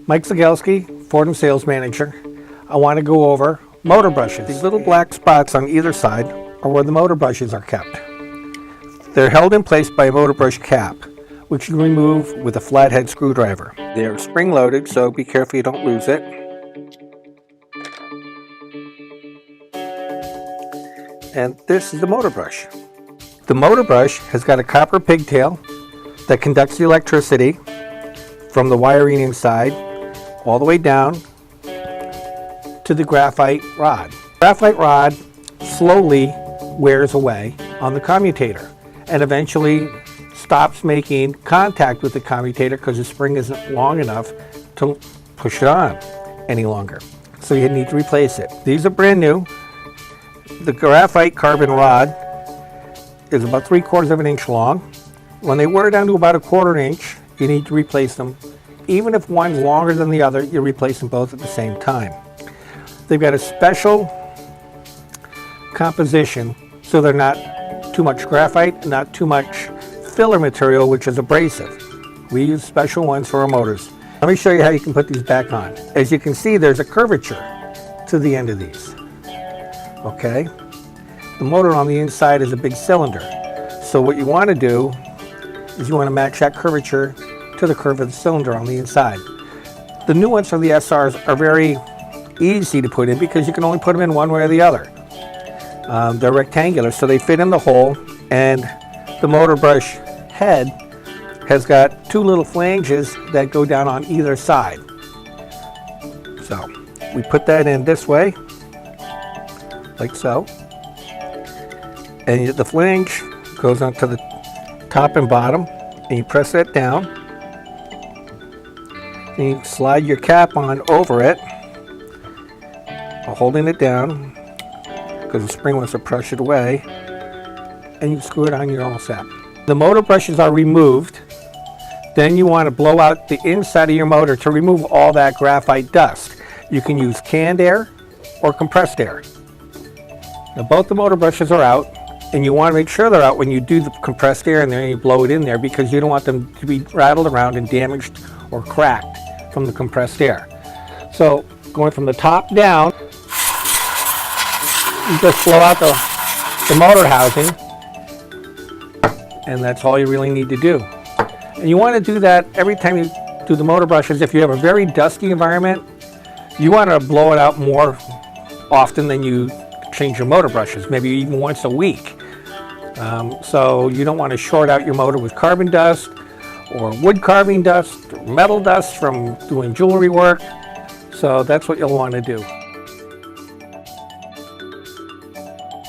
Mike Zagelski, Fordham Sales Manager. I want to go over motor brushes. These little black spots on either side are where the motor brushes are kept. They're held in place by a motor brush cap, which you remove with a flathead screwdriver. They're spring-loaded, so be careful you don't lose it. And this is the motor brush. The motor brush has got a copper pigtail that conducts the electricity from the wiring inside all the way down to the graphite rod. Graphite rod slowly wears away on the commutator and eventually stops making contact with the commutator because the spring isn't long enough to push it on any longer. So you need to replace it. These are brand new. The graphite carbon rod is about 3/4 of an inch long. When they wear down to about a 1/4 inch, you need to replace them. Even if one's longer than the other, you replace them both at the same time. They've got a special composition so they're not too much graphite, not too much filler material, which is abrasive. We use special ones for our motors. Let me show you how you can put these back on. As you can see, there's a curvature to the end of these. Okay? The motor on the inside is a big cylinder. So what you want to do is you want to match that curvature to the curve of the cylinder on the inside. The new ones from the SRs are very easy to put in because you can only put them in one way or the other. They're rectangular, so they fit in the hole, and the motor brush head has got two little flanges that go down on either side. So we put that in this way, like so, and the flange goes onto the top and bottom, and you press that down, and you slide your cap on over it, holding it down because the spring wants to push it away, and you screw it on, you're all set. The motor brushes are removed. Then you want to blow out the inside of your motor to remove all that graphite dust. You can use canned air or compressed air. Now both the motor brushes are out, and you want to make sure they're out when you do the compressed air and then you blow it in there because you don't want them to be rattled around and damaged or cracked from the compressed air. So going from the top down, you just blow out the motor housing, and that's all you really need to do. And you want to do that every time you do the motor brushes. If you have a very dusty environment, you want to blow it out more often than you change your motor brushes, maybe even once a week. So you don't want to short out your motor with carbon dust or wood carving dust or metal dust from doing jewelry work. So that's what you'll want to do.